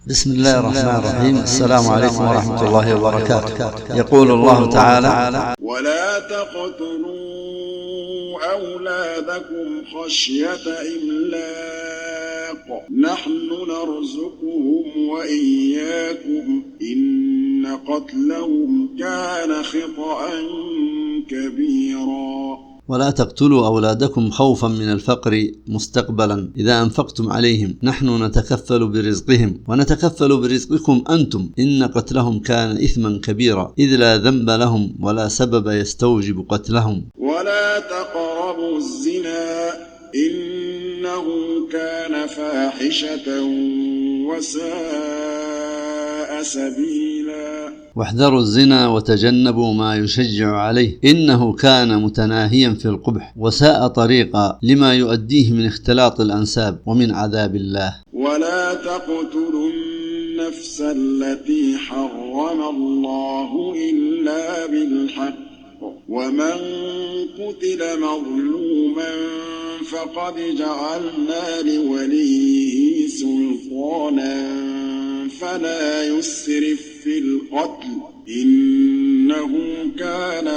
بسم الله الرحمن الرحيم. السلام عليكم ورحمة الله وبركاته. يقول الله تعالى: ولا تقتلوا أولادكم خشية إملاق نحن نرزقهم وإياكم إن قتلهم كان خطأ كبيرا. ولا تقتلوا أولادكم خوفا من الفقر مستقبلا إذا أنفقتم عليهم، نحن نتكفل برزقهم ونتكفل برزقكم أنتم، إن قتلهم كان إثما كبيرا إذ لا ذنب لهم ولا سبب يستوجب قتلهم. ولا تقربوا الزنا إنه كان فاحشة وساء سبيلا. واحذروا الزنا وتجنبوا ما يشجع عليه، إنه كان متناهيا في القبح وساء طريقا لما يؤديه من اختلاط الأنساب ومن عذاب الله. ولا تقتلوا النفس التي حرم الله إلا بالحق ومن قتل مظلوما فقد جعلنا لوليه سلطانا فلا يسرف في القتل إنه كان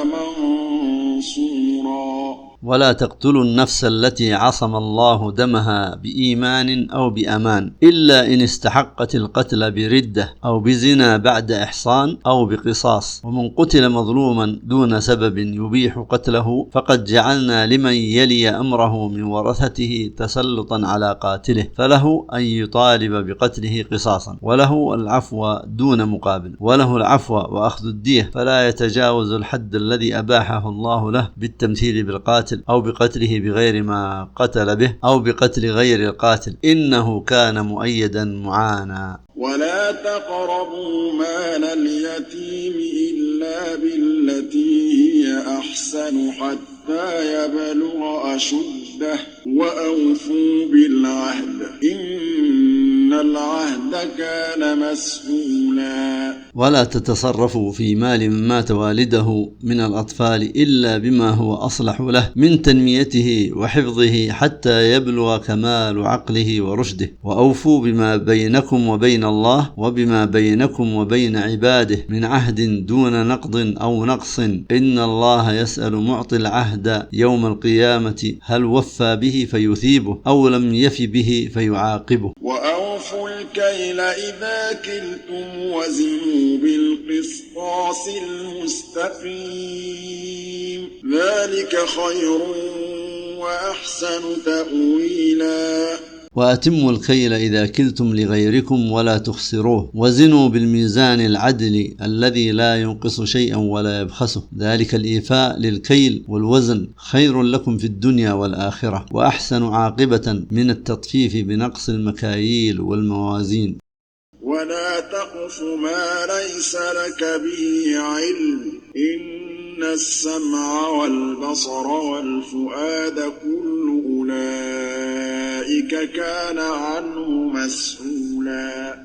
منصورا. ولا تقتلوا النفس التي عصم الله دمها بإيمان أو بأمان إلا إن استحقت القتل بردة أو بزنا بعد إحصان أو بقصاص، ومن قتل مظلوما دون سبب يبيح قتله فقد جعلنا لمن يلي أمره من ورثته تسلطا على قاتله، فله أن يطالب بقتله قصاصا، وله العفو دون مقابل، وله العفو وأخذ الدية، فلا يتجاوز الحد الذي أباحه الله له بالتمثيل بالقاتل أو بقتله بغير ما قتل به أو بقتل غير القاتل، إنه كان مؤيدا معانا. ولا تقربوا مال اليتيم إلا بالتي هي أحسن حتى يبلغ أشده وأوفوا بالعهد إن العهد كان مسؤولا. ولا تتصرفوا في مال من مات والده من الأطفال إلا بما هو أصلح له من تنميته وحفظه حتى يبلغ كمال عقله ورشده، وأوفوا بما بينكم وبين الله وبما بينكم وبين عباده من عهد دون نقض أو نقص، إن الله يسأل معطي العهد يوم القيامة هل وفى به فيثيبه أو لم يف به فيعاقبه. وأوفوا الكيل إذا كلتم وزنوا بالقسطاس المستقيم ذلك خير وأحسن تأويلا. وأتموا الكيل إذا كلتم لغيركم ولا تخسروه، وزنوا بالميزان العدل الذي لا ينقص شيئا ولا يبخسه، ذلك الإيفاء للكيل والوزن خير لكم في الدنيا والآخرة وأحسن عاقبة من التطفيف بنقص المكاييل والموازين. ولا تقف ما ليس لك به علم إن السمع والبصر والفؤاد كل أولئك كان عنه مسؤولا.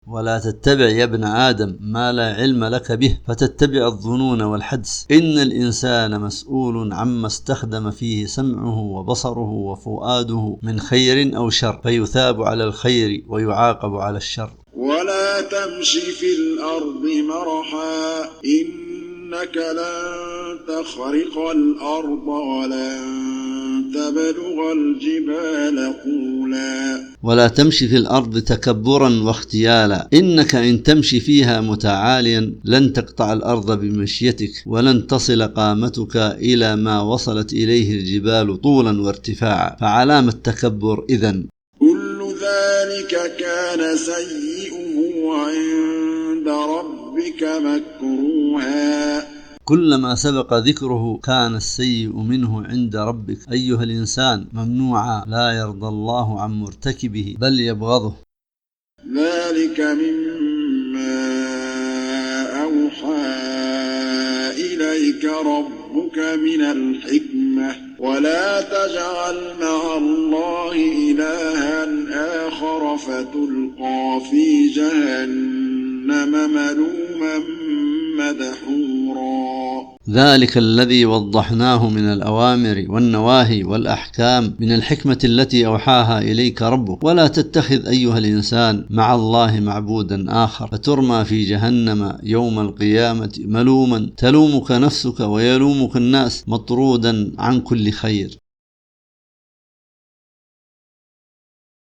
ولا تتبع يا ابن آدم ما لا علم لك به فتتبع الظنون والحدس، إن الإنسان مسؤول عما استخدم فيه سمعه وبصره وفؤاده من خير أو شر، فيثاب على الخير ويعاقب على الشر. ولا تمشي في الأرض مرحا إنك لن تخرق الأرض ولن تبلغ الجبال طولا. ولا تمشي في الأرض تكبرا واختيالا، إنك إن تمشي فيها متعاليا لن تقطع الأرض بمشيتك ولن تصل قامتك إلى ما وصلت إليه الجبال طولا وارتفاعا، فعلام التكبر إذن؟ كل ذلك كان سيئه عند ربك مكروها. كلما سبق ذكره كان السيء منه عند ربك أيها الإنسان ممنوعا، لا يرضى الله عن مرتكبه بل يبغضه. ذلك مما أوحى إليك ربك من الحكمة ولا تجعل مع الله إلها آخر فتلقى في جهنم ملوما مدحورا. ذلك الذي وضحناه من الأوامر والنواهي والأحكام من الحكمة التي أوحاها إليك ربك. ولا تتخذ أيها الإنسان مع الله معبودا آخر فترمى في جهنم يوم القيامة ملوما تلومك نفسك ويلومك الناس، مطرودا عن كل خير.